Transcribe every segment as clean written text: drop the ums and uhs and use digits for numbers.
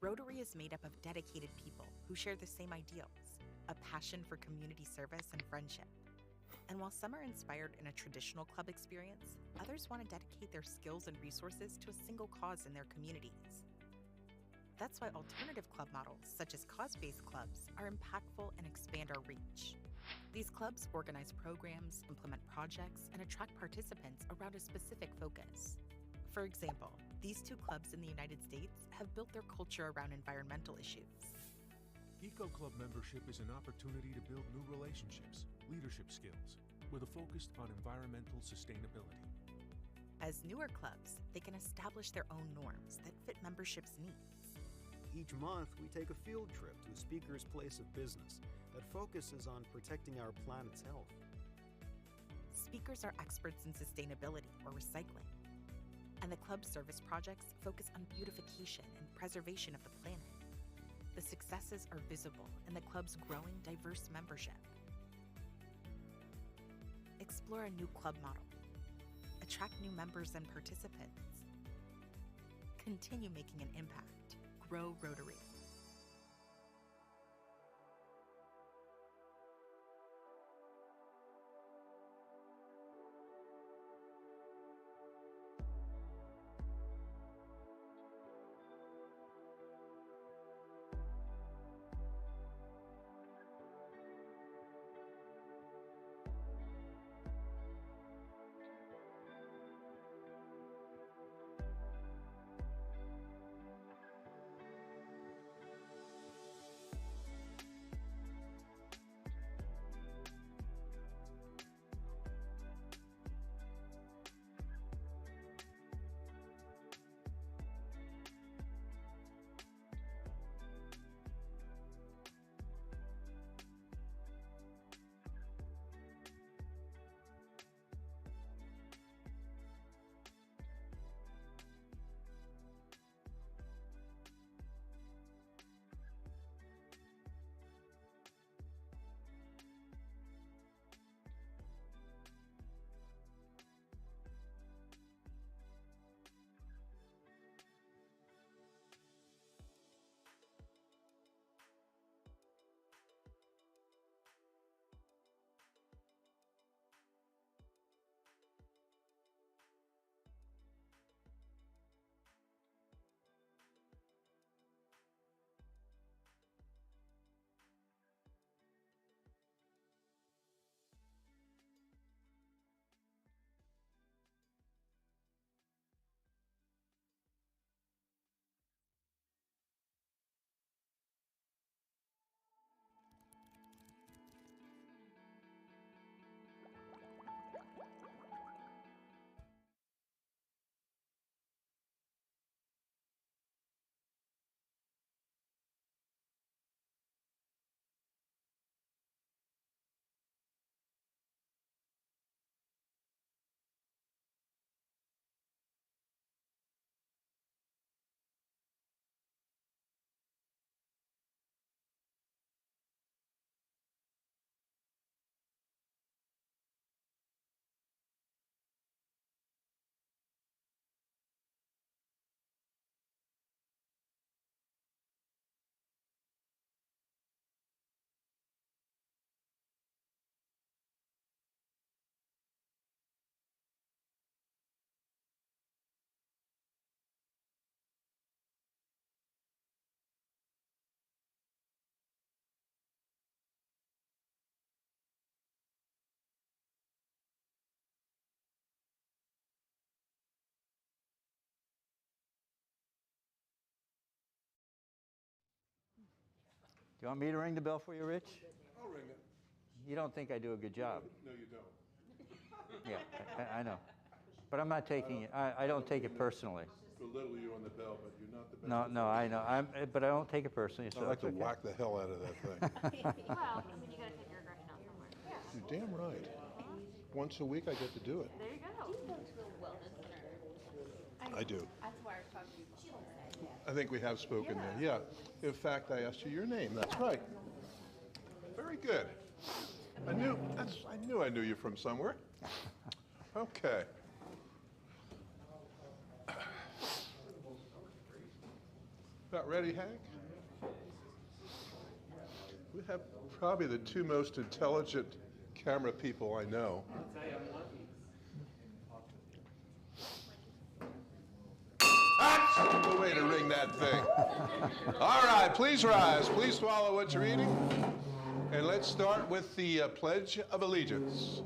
Rotary is made up of dedicated people who share the same ideals, a passion for community service and friendship. And while some are inspired in a traditional club experience, others want to dedicate their skills and resources to a single cause in their communities. That's why alternative club models, such as cause-based clubs, are impactful and expand our reach. These clubs organize programs, implement projects, and attract participants around a specific focus. For example, these two clubs in the United States have built their culture around environmental issues. Eco Club membership is an opportunity to build new relationships, leadership skills, with a focus on environmental sustainability. As newer clubs, they can establish their own norms that fit membership's needs. Each month, we take a field trip to a speaker's place of business that focuses on protecting our planet's health. Speakers are experts in sustainability or recycling, and the club's service projects focus on beautification and preservation of the planet. The successes are visible in the club's growing diverse membership. Explore a new club model. Attract new members and participants. Continue making an impact. Grow Rotary. Do you want me to ring the bell for you, Rich? I'll ring it. You don't think I do a good job? No, you don't. Yeah, I know. But I'm not taking it, I don't take it personally. Belittle you on the bell, but you're not the best. No, I know. But I don't take it personally. So I'd like to okay. whack the hell out of that thing. Well, I mean, you gotta take your aggression out somewhere. Yeah. You're damn right. Once a week I get to do it. There you go. Do you go to a wellness center? I do. That's why I was talking to you before. I think we have spoken then. Yeah. In fact, I asked you your name. That's right. Very good. I knew I knew you from somewhere. Okay. About ready, Hank? We have probably the two most intelligent camera people I know. That's the way to ring that thing. All right, please rise. Please swallow what you're eating. And let's start with the Pledge of Allegiance.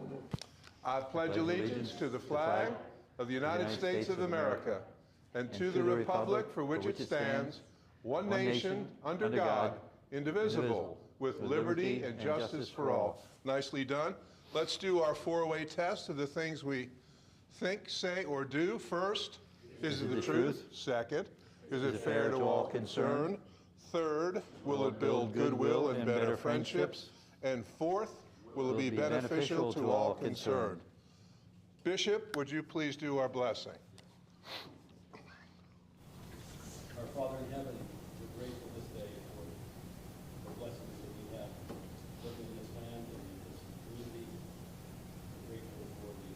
I pledge allegiance to the flag of the United States of America and to the republic for which it stands, one nation, under God, indivisible, with liberty and justice for all. Nicely done. Let's do our four-way test of the things we think, say, or do. First, is it the truth? Second, is it fair to all concerned? Third, will it build goodwill and better friendships? And fourth, will it be beneficial to all concerned? Bishop, would you please do our blessing? Our Father in heaven, we're grateful this day for the blessings that we have living in this land and in this community. We're grateful for the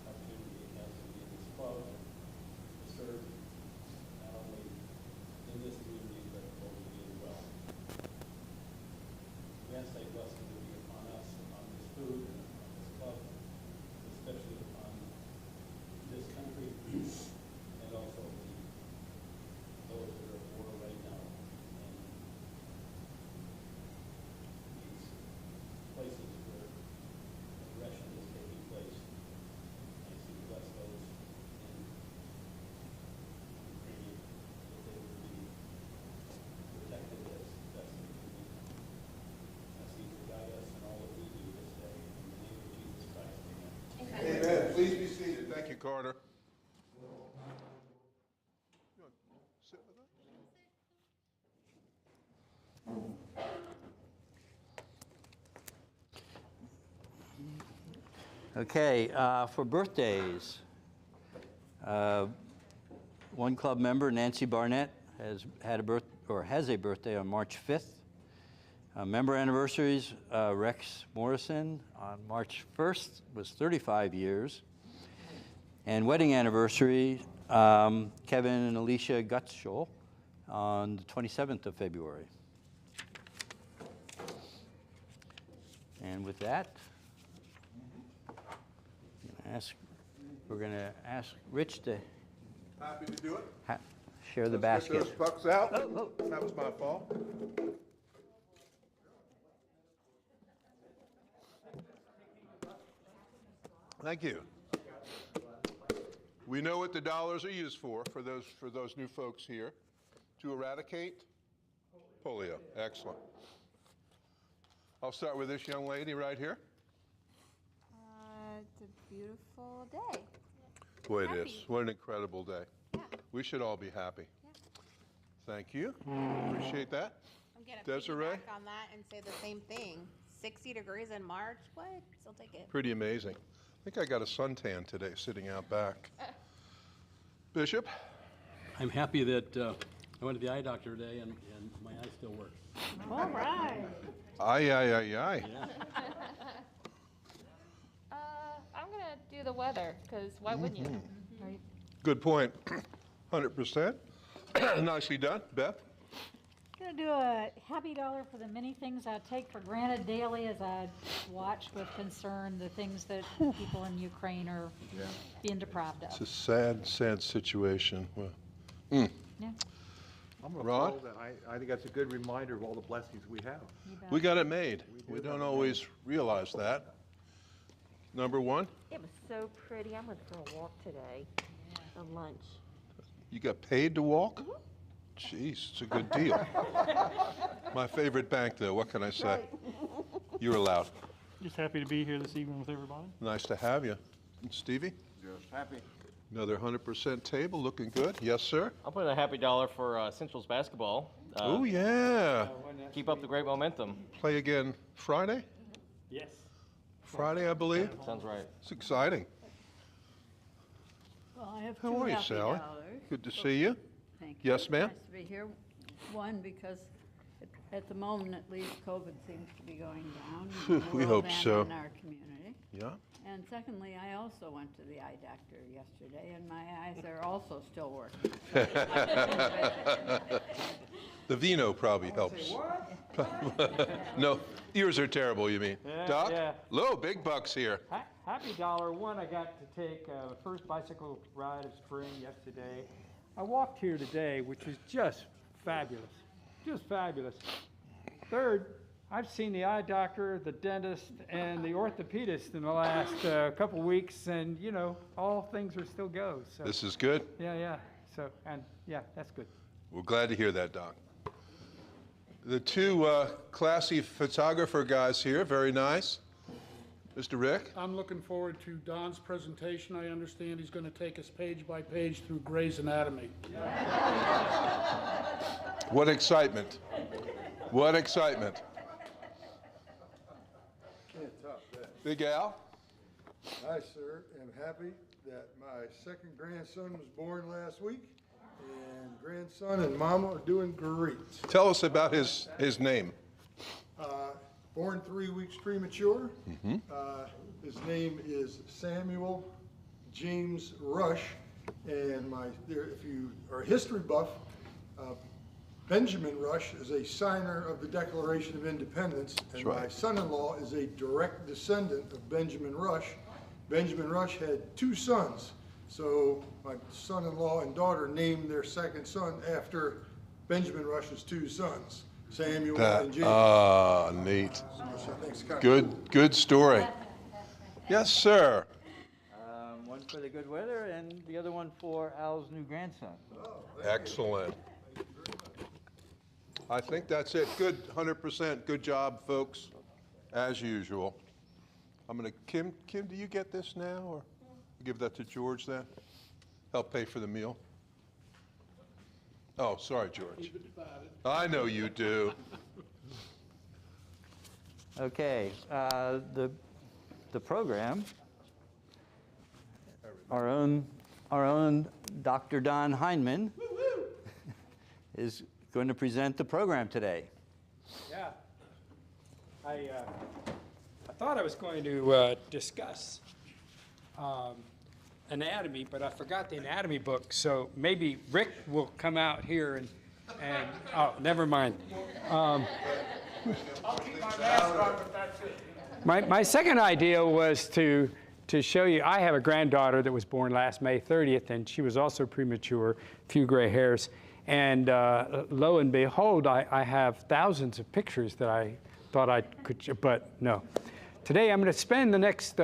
opportunity we have to be in this club and to serve not only in this community but locally as well. We ask that blessing to be upon us, on this food, and on this club, especially upon this country and also those that are at war right now and these places where aggression is taking place. I see bless those in Ukraine that they would be protected as best they can be. I see to guide us in all that we do this day. In the name of Jesus Christ, amen. Amen. Please be seated. Thank you, Carter. You want to sit with us? Okay, for birthdays, one club member, Nancy Barnett, has a birthday on March 5th. Member anniversaries, Rex Morrison on March 1st was 35 years. And wedding anniversary, Kevin and Alicia Gutschel on the 27th of February. And with that, we're going to ask Rich to Happy to do it. share the Let's basket. get those pucks out. That was my fault. Thank you. We know what the dollars are used for those new folks here, to eradicate polio. Excellent. I'll start with this young lady right here. It's a beautiful day. Boy, it Happy. is. What an incredible day. Yeah. We should all be happy. Yeah. Thank you. Appreciate that. I'm gonna Desiree? piggyback on that and say the same thing. 60 degrees in March, what? Still take it. Pretty amazing. I think I got a suntan today sitting out back. Bishop? I'm happy that I went to the eye doctor today and my eyes still work. All right. Aye. Yeah. I'm gonna do the weather, because why wouldn't you? Right. Good point. 100%. Nicely done. Beth? Gonna do a happy dollar for the many things I take for granted daily as I watch with concern the things that people in Ukraine are being deprived It's of. a sad, sad situation. Well, Yeah, I'm going to Rod? follow that. I think that's a good reminder of all the blessings we have. you bet. we got it made. We do don't have it always realize that. Number one, It was so pretty. I went for a walk today, a lunch. you got paid to walk? Jeez, it's a good deal. My favorite bank, though, what can I say? You're allowed. Just happy to be here this evening with everybody. Nice to have you. And Stevie? Just happy. Another 100% table, looking good. Yes, sir? I'll put in a happy dollar for Central's basketball. Oh, yeah. Keep up the great momentum. Play again Friday? Yes. Friday, I believe. Sounds right. It's exciting. Well, I have How two are you, happy Sally? dollars. Good to see you. Thank you. Yes, ma'am? Nice to be here. One, because at the moment, at least, COVID seems to be going down. Phew, we more hope than so. in our community. Yeah. And secondly, I also went to the eye doctor yesterday, and my eyes are also still working. The vino probably helps. No, ears are terrible, you mean? Yeah, Doc? yeah. Low, big bucks here. Happy dollar. One, I got to take the first bicycle ride of spring yesterday. I walked here today, which is just fabulous. Just fabulous. Third, I've seen the eye doctor, the dentist, and the orthopedist in the last couple weeks, and you know, all things are still go. So This is good. yeah. So, and yeah, that's good. We're glad to hear that, Doc. The two classy photographer guys here, very nice. Mr. Rick? I'm looking forward to Don's presentation. I understand he's going to take us page by page through Grey's Anatomy. What excitement. What excitement. Can't top that. Big Al? I, sir, am happy that my second grandson was born last week, and grandson and mama are doing great. Tell us about his name. Born 3 weeks premature. Mm-hmm. His name is Samuel James Rush, and if you are a history buff, Benjamin Rush is a signer of the Declaration of Independence, and my son-in-law is a direct descendant of Benjamin Rush. Benjamin Rush had 2 sons, so my son-in-law and daughter named their second son after Benjamin Rush's 2 sons, Samuel and James. Ah, neat. So Good story. Yes, sir. One for the good weather and the other one for Al's new grandson. Excellent. I think that's it. Good, 100%. Good job, folks, as usual. I'm going to, Kim, do you get this now, or give that to George then? Help pay for the meal? Oh, sorry, George. I know you do. Okay, the program, our own Dr. Don Heineman is going to present the program today. Yeah. I thought I was going to discuss anatomy, but I forgot the anatomy book, so maybe Rick will come out here and oh, never mind. I'll keep my mask on, but that's it. My second idea was to show you, I have a granddaughter that was born last May 30th, and she was also premature, a few gray hairs. And lo and behold, I have thousands of pictures that I thought I could, but no. Today I'm going to spend the next,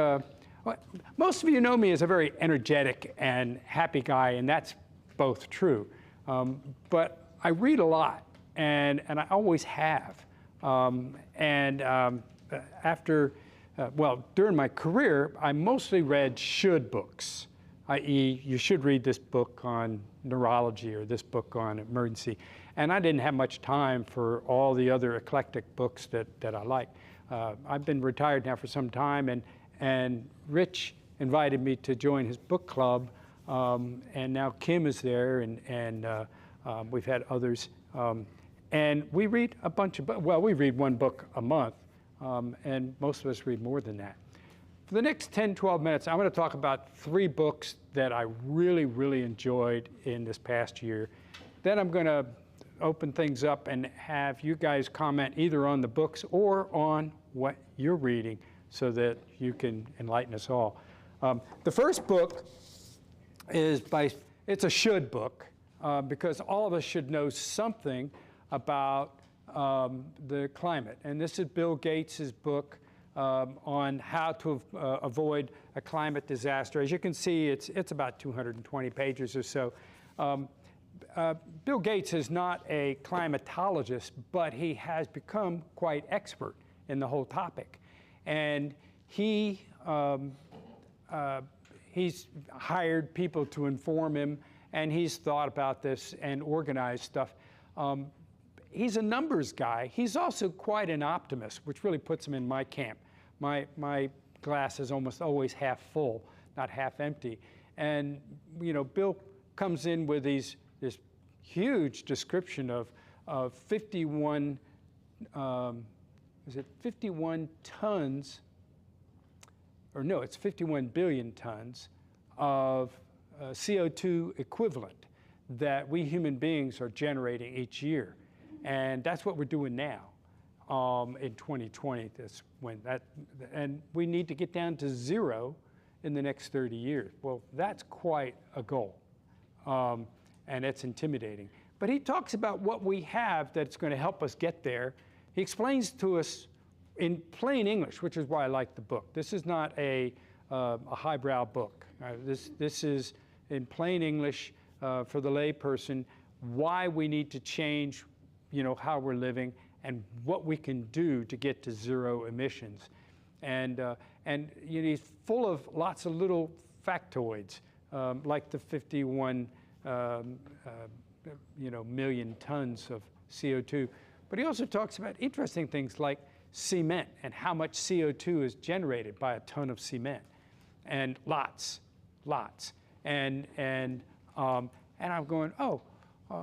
most of you know me as a very energetic and happy guy, and that's both true. But I read a lot, and I always have. During my career, I mostly read should books, i.e. you should read this book on neurology or this book on emergency. And I didn't have much time for all the other eclectic books that I like. I've been retired now for some time, and Rich invited me to join his book club, and now Kim is there, and we've had others. And we read a bunch of books. Well, we read one book a month, and most of us read more than that. For the next 10, 12 minutes, I'm going to talk about 3 books that I really, really enjoyed in this past year. Then I'm going to open things up and have you guys comment either on the books or on what you're reading so that you can enlighten us all. The first book is it's a should book because all of us should know something about the climate. And this is Bill Gates's book on how to avoid a climate disaster. As you can see, it's about 220 pages or so. Bill Gates is not a climatologist, but he has become quite expert in the whole topic. And he's hired people to inform him, and he's thought about this and organized stuff. He's a numbers guy. He's also quite an optimist, which really puts him in my camp. My glass is almost always half full, not half empty. And you know, Bill comes in with this huge description of 51 tons or no, it's 51 billion tons of CO2 equivalent that we human beings are generating each year. And that's what we're doing now in 2020. That's when and we need to get down to 0 in the next 30 years. Well, that's quite a goal, and it's intimidating. But he talks about what we have that's going to help us get there. He explains to us in plain English, which is why I like the book. This is not a highbrow book. This is in plain English for the layperson, why we need to change, how we're living and what we can do to get to 0 emissions. And he's full of lots of little factoids, like the 51 million tons of CO2. But he also talks about interesting things like cement and how much CO2 is generated by a ton of cement, and lots. And I'm going,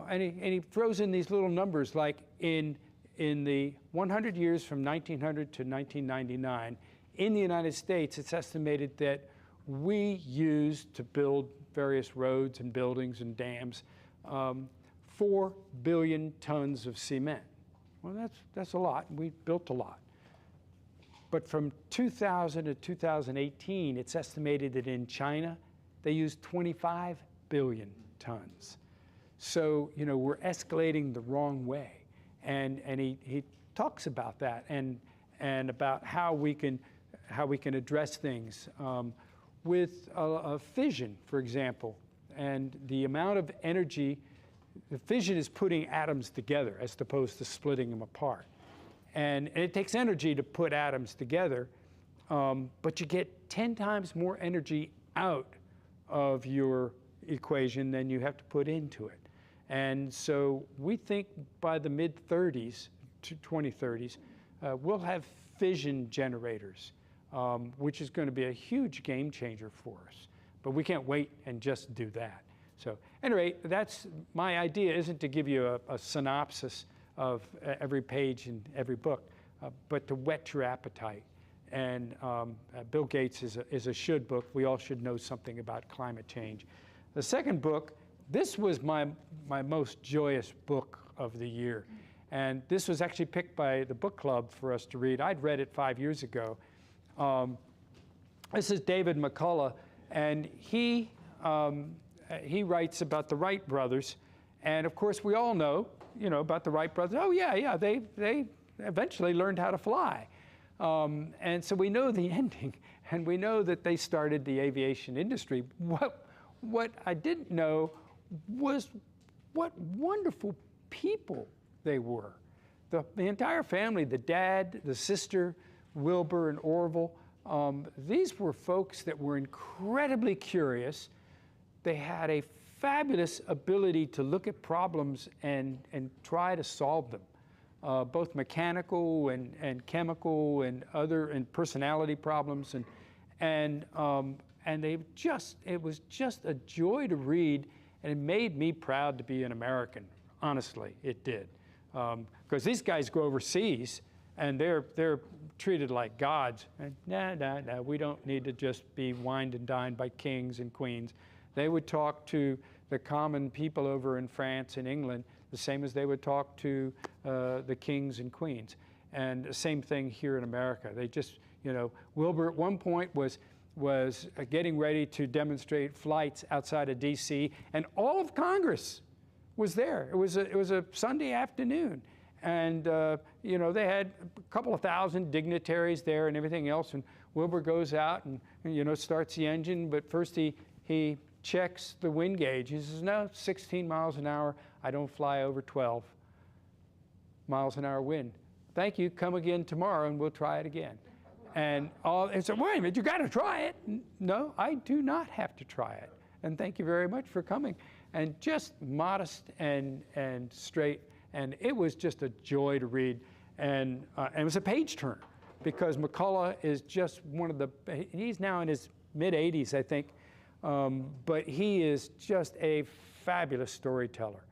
and he throws in these little numbers like in the 100 years from 1900 to 1999, in the United States, it's estimated that we used to build various roads and buildings and dams 4 billion tons of cement. Well, that's a lot. We built a lot. But from 2000 to 2018, it's estimated that in China, they used 25 billion tons. So, we're escalating the wrong way. And he talks about that and about how we can address things with fission, for example, and the amount of energy. The fission is putting atoms together as opposed to splitting them apart. And it takes energy to put atoms together, but you get 10 times more energy out of your equation than you have to put into it. And so we think by the mid-30s, 2030s, we'll have fission generators, which is going to be a huge game changer for us. But we can't wait and just do that. So at any rate, that's my idea, isn't to give you a synopsis of every page in every book, but to whet your appetite. And Bill Gates is a should book. We all should know something about climate change. The second book, this was my most joyous book of the year. And this was actually picked by the book club for us to read. I'd read it 5 years ago. This is David McCullough, and he writes about the Wright brothers. And of course, we all know, about the Wright brothers. Oh yeah, they eventually learned how to fly. And so we know the ending, and we know that they started the aviation industry. What I didn't know was what wonderful people they were. The entire family, the dad, the sister, Wilbur and Orville, these were folks that were incredibly curious. They had a fabulous ability to look at problems and try to solve them, both mechanical and chemical and personality problems, and it was just a joy to read, and it made me proud to be an American. Honestly, it did, because these guys go overseas and they're treated like gods. And no, we don't need to just be wined and dined by kings and queens. They would talk to the common people over in France and England the same as they would talk to the kings and queens. And the same thing here in America. They just, Wilbur at one point was getting ready to demonstrate flights outside of D.C., and all of Congress was there. It was a Sunday afternoon, and they had a couple of thousand dignitaries there and everything else. And Wilbur goes out and starts the engine, but first he checks the wind gauge. He says, no, 16 miles an hour. I don't fly over 12 miles an hour wind. Thank you. Come again tomorrow, and we'll try it again. And said, wait a minute, you got to try it. No, I do not have to try it. And thank you very much for coming. And just modest and straight. And it was just a joy to read. And it was a page turner, because McCullough is just he's now in his mid-80s, I think. But he is just a fabulous storyteller.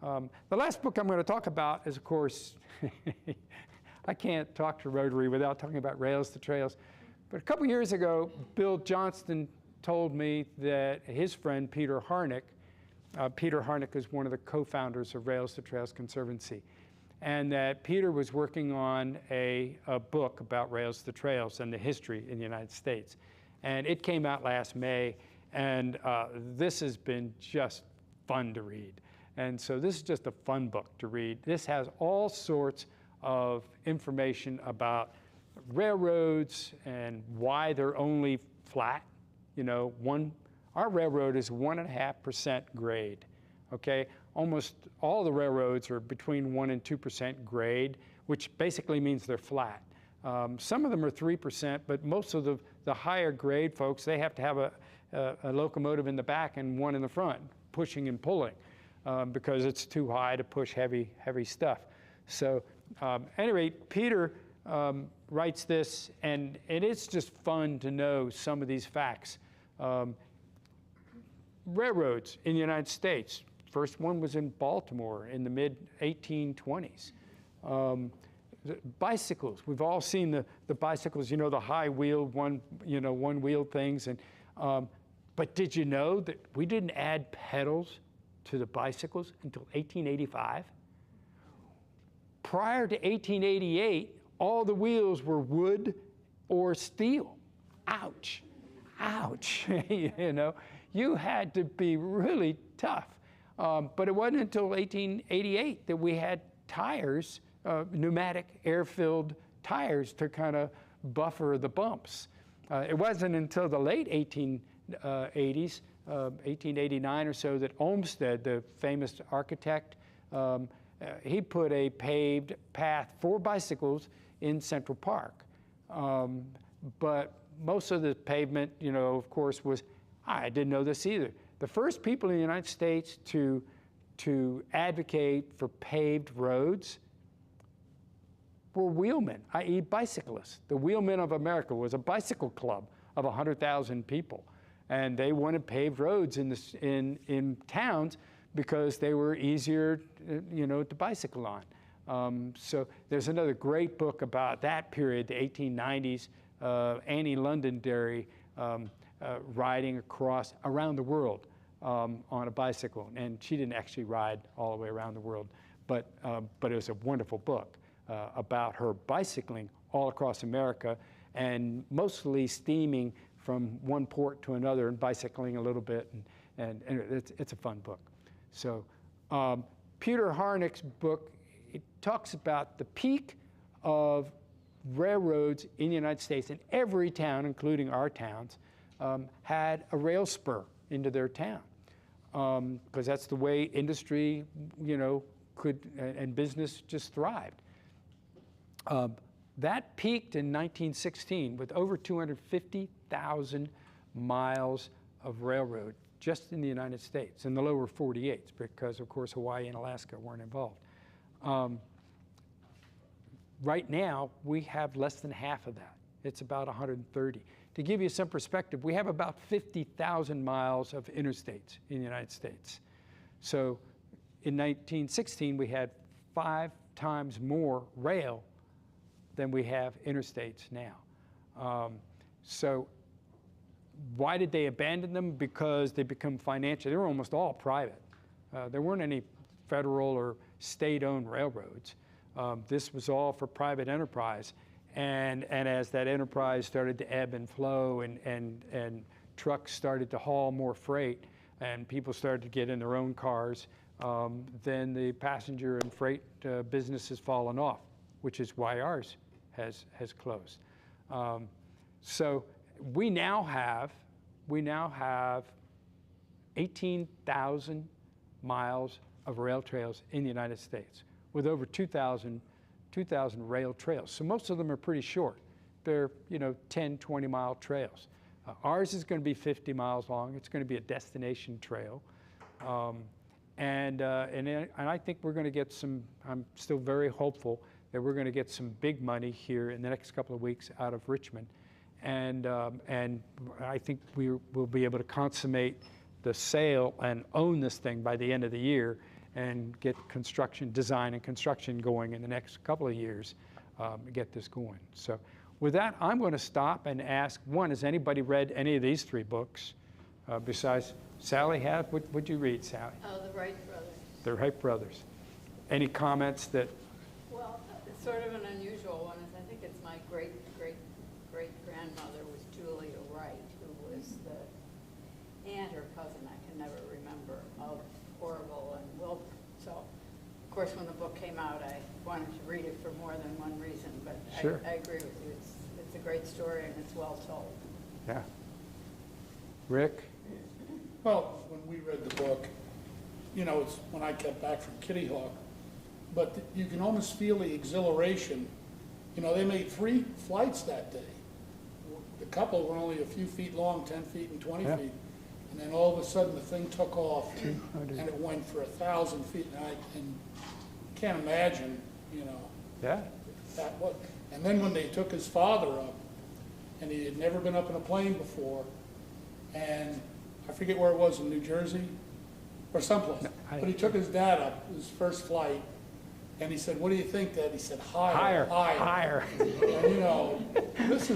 The last book I'm going to talk about is, of course, I can't talk to Rotary without talking about Rails to Trails, But a couple years ago, Bill Johnston told me that his friend Peter Harnick is one of the co-founders of Rails to Trails Conservancy, and that Peter was working on a book about Rails to Trails and the history in the United States. And it came out last May, and this has been just fun to read. And so this is just a fun book to read. This has all sorts of information about railroads and why they're only flat. You know, our railroad is 1.5% grade, okay? Almost all the railroads are between 1% and 2% grade, which basically means they're flat. Some of them are 3%, but most of the higher grade folks, they have to have a locomotive in the back and one in the front, pushing and pulling, because it's too high to push heavy stuff. So anyway, Peter writes this, and it's just fun to know some of these facts. Railroads in the United States. First one was in Baltimore in the mid-1820s. Bicycles, we've all seen the bicycles, you know, the high-wheeled, one-wheeled things. But did you know that we didn't add pedals to the bicycles until 1885? Prior to 1888, all the wheels were wood or steel. Ouch, ouch, you know. You had to be really tough. But it wasn't until 1888 that we had tires, pneumatic air-filled tires to kind of buffer the bumps. It wasn't until the late 1880s, 1889 or so, that Olmsted, the famous architect, he put a paved path for bicycles in Central Park. But most of the pavement, you know, of course, was, I didn't know this either. The first people in the United States to advocate for paved roads were wheelmen, i.e. bicyclists. The Wheelmen of America was a bicycle club of 100,000 people. And they wanted paved roads in towns because they were easier, you know, to bicycle on. So there's another great book about that period, the 1890s, Annie Londonderry riding around the world on a bicycle. And she didn't actually ride all the way around the world, but it was a wonderful book about her bicycling all across America, and mostly steaming from one port to another and bicycling a little bit, and it's a fun book. So Peter Harnick's book, it talks about the peak of railroads in the United States, and every town, including our towns, had a rail spur into their town, because that's the way industry, you know, and business just thrived. That peaked in 1916 with over 250,000 miles of railroad just in the United States, in the lower 48s, because of course Hawaii and Alaska weren't involved. Right now, we have less than half of that. It's about 130. To give you some perspective, we have about 50,000 miles of interstates in the United States. So in 1916, we had 5 times more rail than we have interstates now. So why did they abandon them? Because they become financial. They were almost all private. There weren't any federal or state-owned railroads. This was all for private enterprise. And as that enterprise started to ebb and flow, and trucks started to haul more freight, and people started to get in their own cars, then the passenger and freight business has fallen off, which is why ours has closed. So we now have 18,000 miles of rail trails in the United States, with over 2,000 rail trails. So most of them are pretty short. They're, you know, 10, 20-mile trails. Ours is going to be 50 miles long. It's going to be a destination trail. And I think we're going to get some, I'm still very hopeful that we're going to get some big money here in the next couple of weeks out of Richmond. And I think we'll be able to consummate the sale and own this thing by the end of the year, and get design and construction going in the next couple of years, get this going. So with that, I'm going to stop and ask, one, has anybody read any of these 3 books? Besides, Sally had, what'd you read, Sally? Oh, the Wright brothers. The Wright brothers. Any comments that? Well, it's sort of an unusual one. I think it's my great-great-great-grandmother was Julia Wright, who was the aunt or cousin, I can never remember, of Orville and Wilbur. So, of course, when the book came out, I wanted to read it for more than one reason, but Sure. I agree with you. It's a great story and it's well told. Yeah. Rick? Well, when we read the book, you know, it's when I kept back from Kitty Hawk, but you can almost feel the exhilaration. You know, they made 3 flights that day. The couple were only a few feet long, 10 feet and 20 Yeah. feet. And then all of a sudden, the thing took off, and it went for 1,000 feet. And I can't imagine, you know, Yeah. that what. And then when they took his father up, and he had never been up in a plane before, and I forget where it was, in New Jersey or someplace, but he took his dad up, his first flight, and he said, "What do you think, Dad?" He said, "Higher, higher." And you know, this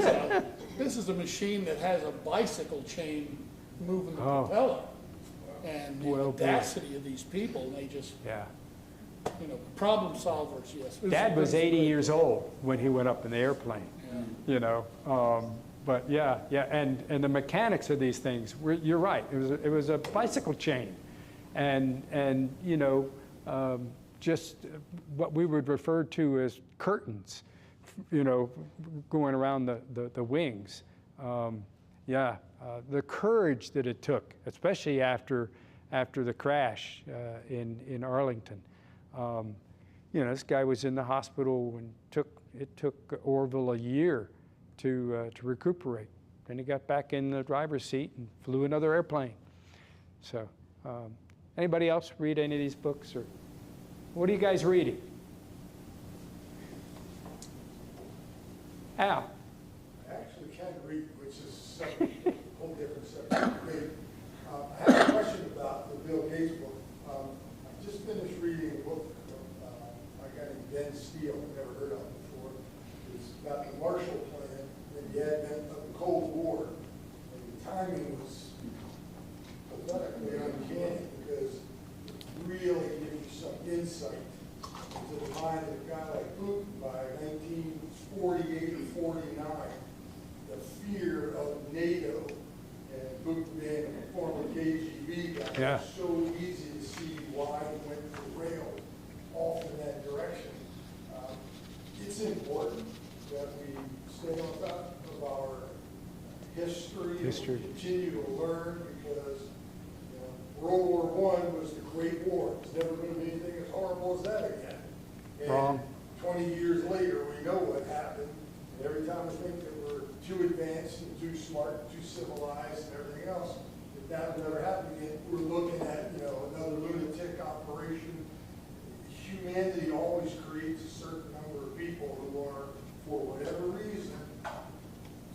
is a machine that has a bicycle chain moving the propeller, and the audacity of these people, and they just, you know, problem solvers. Yes. Dad was 80 years old when he went up in the airplane. You know, but yeah, and the mechanics of these things, you're right. It was a bicycle chain, and you know, just what we would refer to as curtains, you know, going around the wings. The courage that it took, especially after the crash in Arlington. You know, this guy was in the hospital and it took Orville a year to recuperate. Then he got back in the driver's seat and flew another airplane. So, anybody else read any of these books, or what are you guys reading? Al? I actually can read, which is a whole different subject. I have a question about the Bill Gates book. I just finished reading a book from a guy named Ben Steele, I've never heard of before. It's about the Marshall Plan and the advent of the Cold War. And the timing was pathetically uncanny because it really gives you some insight into the mind of a guy like Putin by 1948 or 49. The fear of NATO and Putin being a former KGB guy, it's so easy to see why he went derailed off in that direction. It's important that we stay on top of our history. And continue to learn because World War I was the Great War. It's never going to be anything as horrible as that again. And 20 years later, we know what happened. And every time we think that we're too advanced and too smart, and too civilized and everything else, that will never happen again. We're looking at, another lunatic operation. Humanity always creates a certain number of people who are, for whatever reason,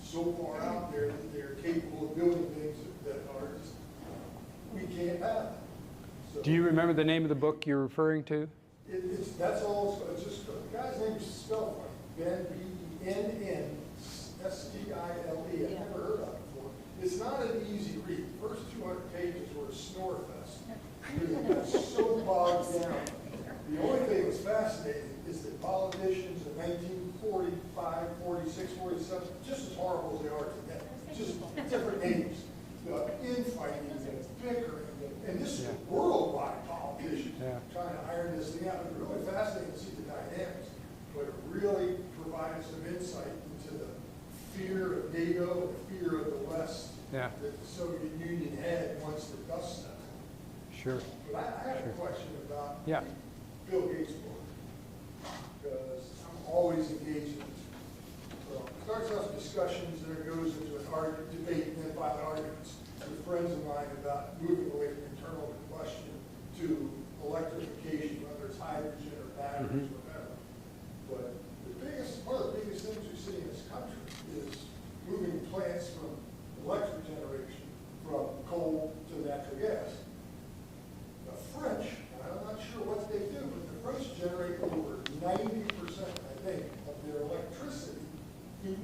so far out there that they're capable of building things that are just, we can't have. So, do you remember the name of the book you're referring to? That's all. It's just the guy's name is spelled funny. Ben, B-E-N-N-S-T-I-L-E. I've never heard of it before. It's not an easy read. The first 200 pages were a snore fest. It got so bogged down. The only thing that was fascinating is that politicians in 1945, 46, 47, just as horrible as they are today, just different names, infighting and bickering, and this is worldwide politicians trying to iron this thing out. It was really fascinating to see the dynamics, but it really provided some insight into the fear of NATO, the fear of the West that the Soviet Union had once the dust settled. Sure. But I have a question about Bill Gates' book, because I'm always engaged in this. So it starts off discussions, and it goes into an argument, debate, and then violent arguments with friends of mine about moving away from internal combustion to electrification, whether it's hydrogen or batteries or whatever. But one of the biggest things we see in this country is moving plants from electric generation from coal to natural gas. The French, and I'm not sure what they do, but the French generate over 90%, I think, of their electricity through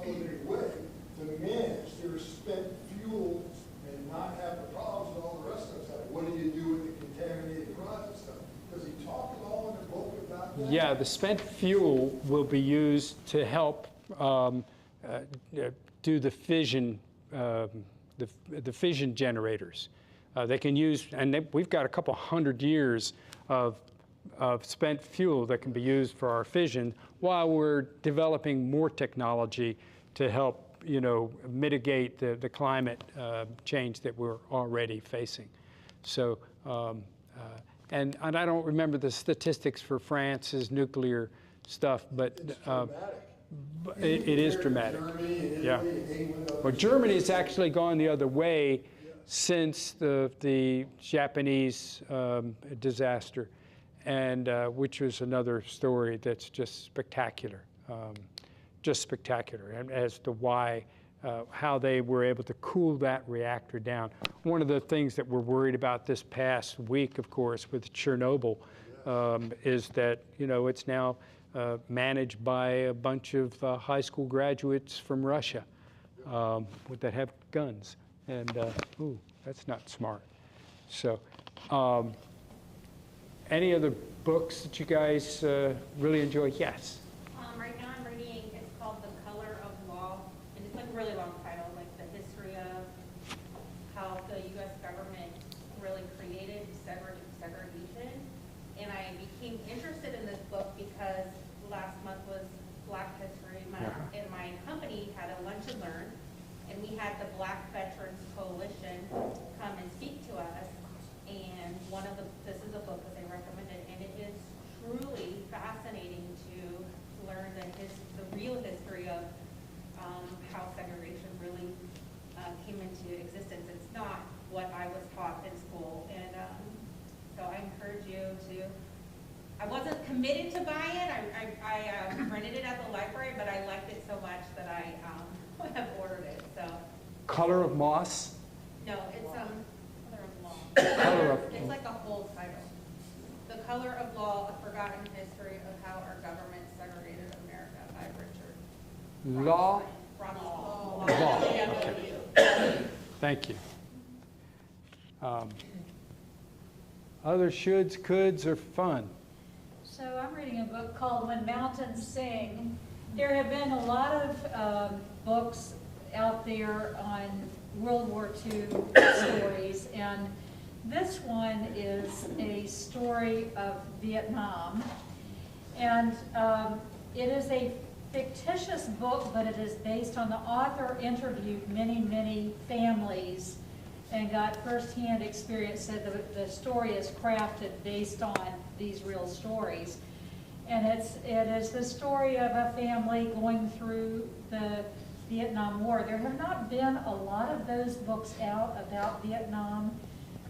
cost-limited way to manage their spent fuel and not have the problems that all the rest of us have. What do you do with the contaminated product stuff? Does he talk at all in the book about that? Yeah, the spent fuel will be used to help do the fission, the fission generators. They can use, and we've got a couple hundred years of spent fuel that can be used for our fission while we're developing more technology to help, mitigate the climate change that we're already facing. So, and I don't remember the statistics for France's nuclear stuff, but it is dramatic. Yeah. Well, Germany has actually gone the other way since the Japanese disaster, and which was another story that's just spectacular, and as to why, how they were able to cool that reactor down. One of the things that we're worried about this past week, of course, with Chernobyl, is that it's now managed by a bunch of high school graduates from Russia that have guns. And, ooh, that's not smart. So, any other books that you guys really enjoy? Yes. Right now I'm reading, it's called The Color of Law, and it's like a really long title, like the history of how the U.S. government really created segregation. And I became interested in this book because last month was Black History Month, and my company had a lunch and learn, and we had the Black Veterans Coalition come and speak to us. And this is a book that they recommended, and it is truly fascinating to learn the real history of how segregation really came into existence. It's not what I was taught in school, and so I encourage you to. I wasn't committed to buy it. I rented it at the library, but I liked it so much that I have ordered it. So. Color of Moss? No, it's Color of Law. It's like a whole title. The Color of Law: A Forgotten History of How Our Government Segregated America by Richard. Law? Law. Okay. Thank you. Other shoulds, coulds are fun. So I'm reading a book called When Mountains Sing. There have been a lot of books out there on World War II stories, and this one is a story of Vietnam. And it is a fictitious book, but it is based on the author interviewed many, many families and got firsthand experience, said the story is crafted based on these real stories. And it is the story of a family going through the Vietnam War. There have not been a lot of those books out about Vietnam.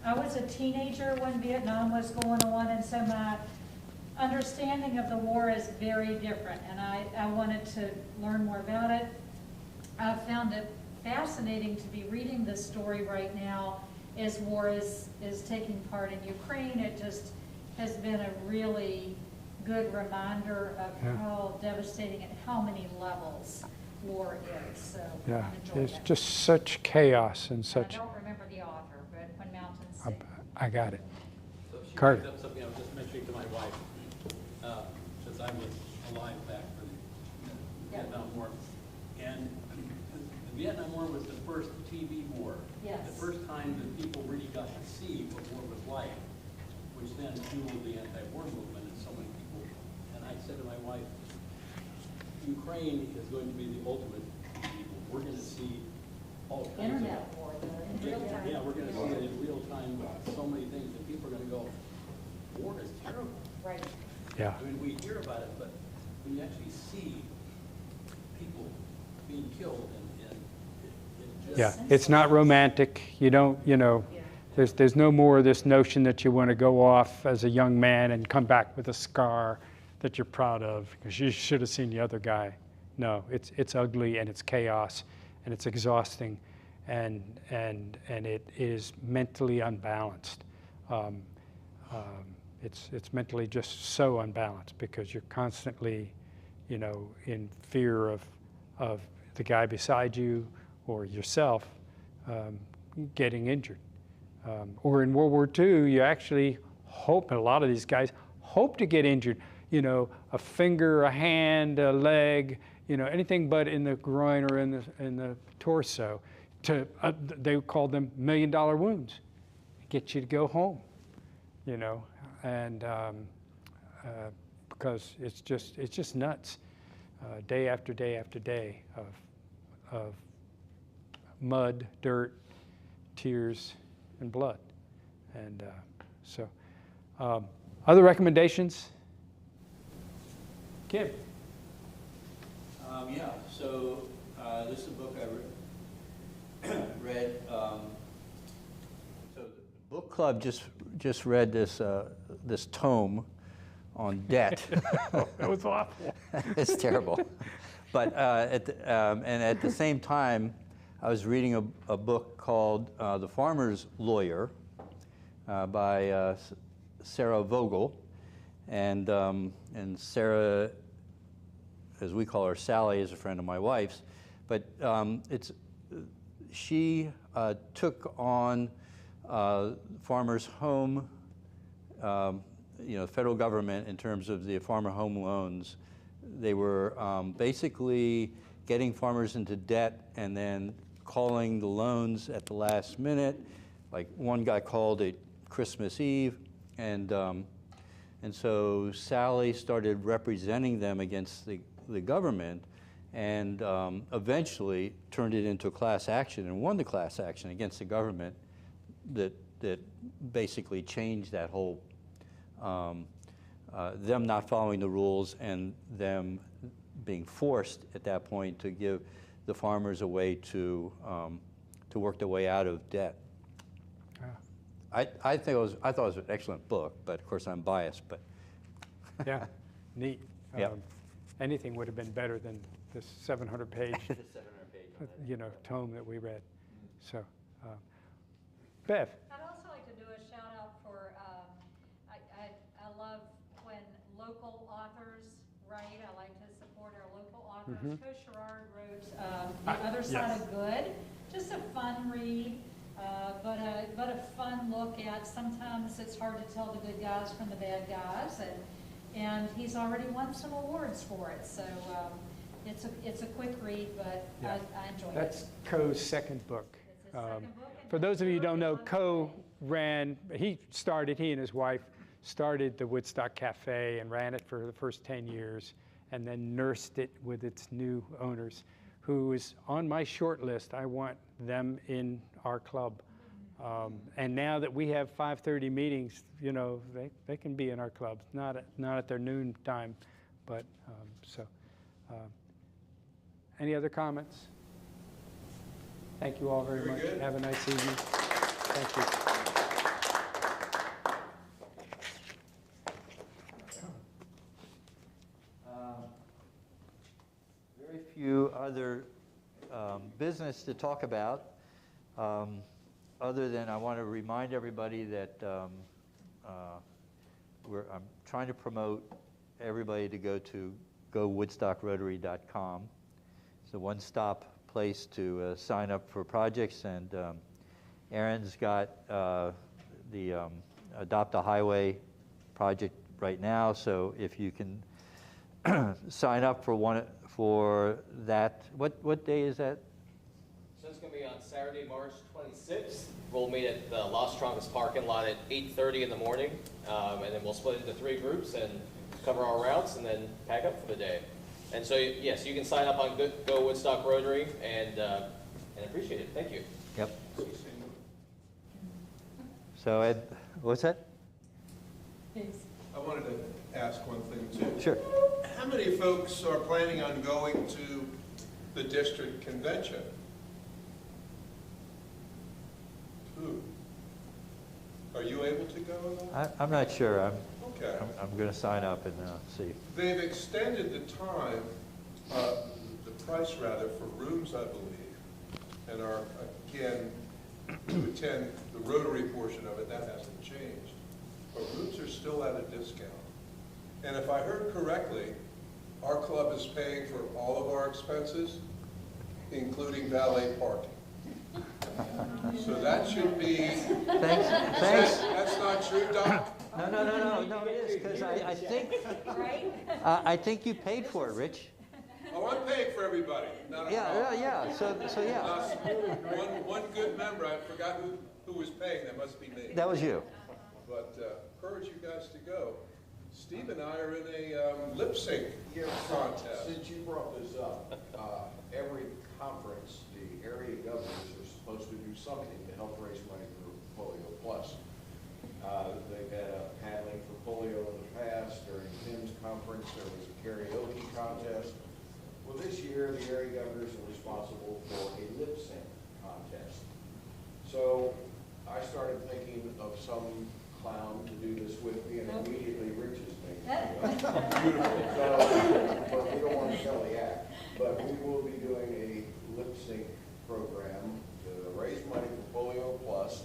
I was a teenager when Vietnam was going on, and so my understanding of the war is very different, and I wanted to learn more about it. I found it fascinating to be reading this story right now as war is taking part in Ukraine. It just has been a really good reminder of how devastating at how many levels war is. So Yeah, I'm it's enjoying it. just such chaos and such. I don't remember the author, but When Mountains Sing. I got it. So she Carter. brings up something I was just mentioning to my wife, since I was alive back for the Vietnam War. And the Vietnam War was the first TV war. Yes. The first time that people really got to see what war was like, which then fueled the anti-war movement in so many people. And I said to my wife, Ukraine is going to be the ultimate evil. We're going to see all kinds Internet of war, in real time. Yeah, we're going to see it in real time. So many things that people are going to go, war is terrible. Right. Yeah. I mean, we hear about it, but when you actually see people being killed, and it just... Yeah, it's not romantic. You don't, there's no more of this notion that you want to go off as a young man and come back with a scar that you're proud of because you should have seen the other guy. No, it's ugly and it's chaos and it's exhausting and it is mentally unbalanced. It's mentally just so unbalanced because you're constantly, in fear of the guy beside you or yourself getting injured. Or in World War II, you actually hope, and a lot of these guys hope to get injured, you know, a finger, a hand, a leg, you know, anything but in the groin or in the torso. They called them $1 million wounds. Get you to go home, you know, and because it's just nuts, day after day after day of mud, dirt, tears, and blood, and so other recommendations. Kim. Yeah. So this is a book I read. So the book club just read this this tome on debt. Oh, that was awful. It's terrible. But at the same time, I was reading a book called The Farmer's Lawyer by Sarah Vogel, and Sarah, as we call her, Sally, is a friend of my wife's, but she took on farmers' home, you know, federal government in terms of the farmer home loans. They were basically getting farmers into debt and then calling the loans at the last minute. Like one guy called it Christmas Eve, and so Sally started representing them against the government, and eventually turned it into a class action and won the class action against the government that basically changed that whole, them not following the rules and them being forced at that point to give the farmers a way to work their way out of debt. I thought it was an excellent book, but of course I'm biased. But yeah, neat. Yep. Anything would have been better than this 700-page, you know, tome that we read. So, Bev. I'd also like to do a shout out for, I love when local authors write. I like to support our local authors. Mhm. Coach Sherrard wrote The Other Side of Good. Just a fun read, but a fun look at, sometimes it's hard to tell the good guys from the bad guys, and he's already won some awards for it. So it's a quick read, but Yeah. I enjoyed That's it. Co's second book. It's his second book. For those of you who don't know, Co he and his wife started the Woodstock Cafe and ran it for the first 10 years, and then nursed it with its new owners, who is on my short list. I want them in our club. And now that we have 5:30 meetings, you know, they can be in our club, not at their noon time, but any other comments? Thank you all very much. Good. Have a nice evening. Thank you. Very few other business to talk about, other than I want to remind everybody that I'm trying to promote everybody to go to gowoodstockrotary.com. It's a one-stop place to sign up for projects, and Aaron's got the Adopt a Highway project right now, so if you can sign up for that. What day is that? So it's going to be on Saturday, March 26th. We'll meet at the Los Troncos parking lot at 8:30 in the morning, and then we'll split into 3 groups and cover our routes and then pack up for the day. And so, yes, you can sign up on Go Woodstock Rotary and appreciate it. Thank you. Yep. So Ed, what's that? I wanted to ask one thing too. Sure. How many folks are planning on going to the district convention? Who? Are you able to go or not? I'm not sure. Okay. I'm going to sign up and see. They've extended the time, the price rather, for rooms, I believe, and are, again, to attend the Rotary portion of it, that hasn't changed. But rooms are still at a discount. And if I heard correctly, our club is paying for all of our expenses? including valet parking. So that should be. Thanks. That's not true, Doc? No, it is, because I think you paid for it, Rich. Oh, I'm paying for everybody. Not a problem. Yeah. So yeah. One good member, I forgot who was paying, that must be me. That was you. But encourage you guys to go. Steve and I are in a lip sync contest. Since you brought this up, every conference, the area governors are supposed to do something to help raise money for Polio Plus. They've had a paddling for polio in the past. During Tim's conference, there was a karaoke contest. Well, this year, the area governors are responsible for a lip sync contest. So I started thinking of some clown to do this with me, and immediately reaches me. Beautiful. But we don't want to tell the act. But we will be doing a lip sync program to raise money for Polio Plus.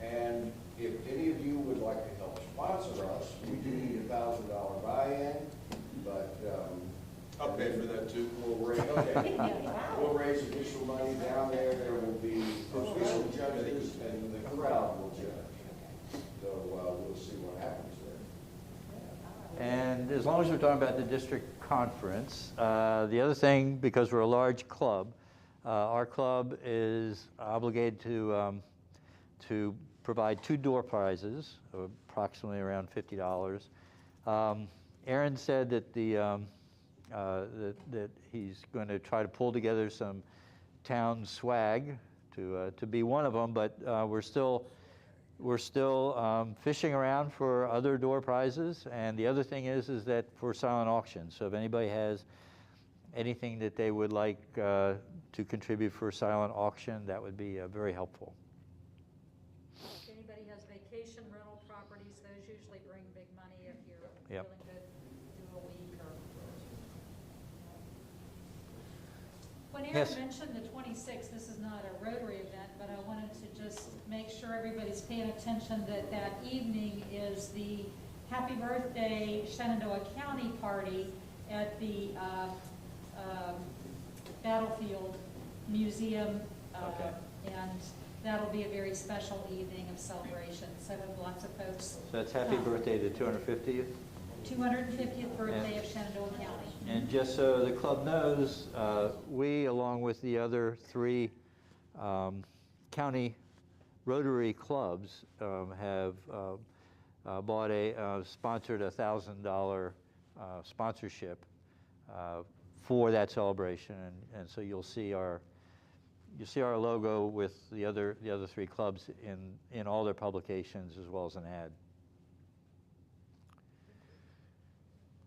And if any of you would like to help sponsor us, we do need a $1,000 buy-in, but I'll pay for that too. We'll raise additional money down there. There will be official judges, and the crowd will judge. So we'll see what happens there. And as long as we're talking about the district conference, the other thing, because we're a large club, our club is obligated to provide 2 door prizes, approximately around $50. Aaron said that that he's going to try to pull together some town swag to be one of them, but we're still fishing around for other door prizes. And the other thing is that for silent auction. So if anybody has anything that they would like to contribute for silent auction, that would be very helpful. If anybody has vacation rental properties, those usually bring big money if you're Yep. willing to do a week or. When Aaron Yes. mentioned the 26th, this is not a Rotary event, but I wanted to just make sure everybody's paying attention that that evening is the Happy Birthday Shenandoah County party at the Battlefield Museum. And that'll be a very special evening of celebration. So lots of folks. So that's happy birthday to 250th. 250th birthday of Shenandoah County. And just so the club knows, we, along with the other 3 county Rotary clubs, have sponsored a $1,000 sponsorship for that celebration, and so you'll see our logo with the other 3 clubs in all their publications as well as an ad.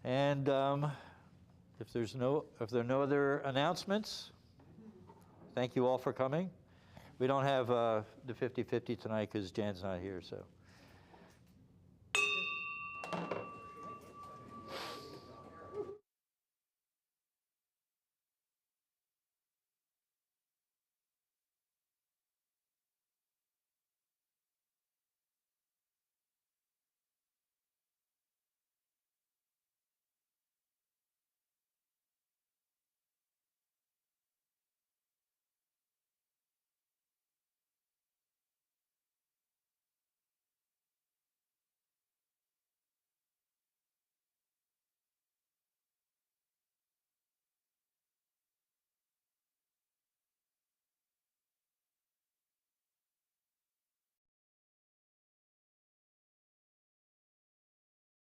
And if there are no other announcements, thank you all for coming. We don't have the 50-50 tonight because Jan's not here, so.